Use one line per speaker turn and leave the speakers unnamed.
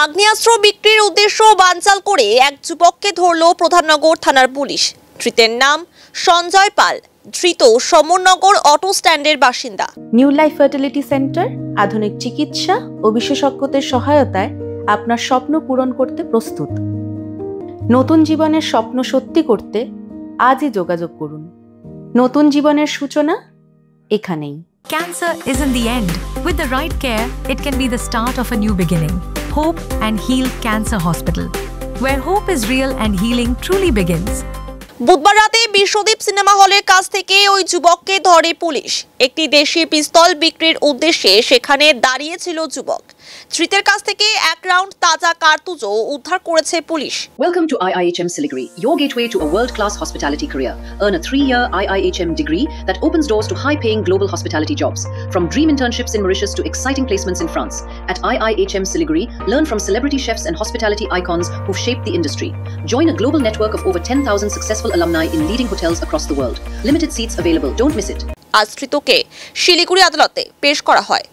আগ্নেয়াস্ত্র বিক্রির উদ্দেশ্য বানচাল করে এক যুবককে ধরল প্রধাননগর থানার পুলিশ। ধৃতের নাম সঞ্জয় পাল। ধৃত সমরনগর অটো স্ট্যান্ডের বাসিন্দা।
নিউ লাইফ ফার্টিলিটি সেন্টার আধুনিক চিকিৎসা ও বিশেষজ্ঞদের সহায়তায় আপনার স্বপ্ন পূরণ করতে প্রস্তুত। নতুন জীবনের স্বপ্ন সত্যি করতে আজই যোগাযোগ করুন। নতুন জীবনের সূচনা এখানেই।
Cancer isn't the end. With the right care, it can be the start of a new beginning. Hope and Heal Cancer Hospital, where hope is real and healing truly begins.
বুধবার রাতে বিশ্বদীপ সিনেমা হলের কাছ থেকে ওই যুবককে ধরে police. একটি দেশি পিস্তল বিক্রির উদ্দেশ্যে সেখানে দাঁড়িয়ে ছিল যুবক। ধৃতের কাছ থেকে এক রাউন্ড তাজা কার্তুজও উদ্ধার করেছে police.
Welcome to IIHM Siliguri, your gateway to a world-class hospitality career. Earn a 3-year IIHM degree that opens doors to high-paying global hospitality jobs. From dream internships in Mauritius to exciting placements in France. At IIHM Siliguri, learn from celebrity chefs and hospitality icons who've shaped the industry. Join a global network of over 10,000 successful alumni in leading hotels across the world. Limited seats available. Don't miss it.
আজ ধৃতকে শিলিগুড়ি আদালতে পেশ করা হয়।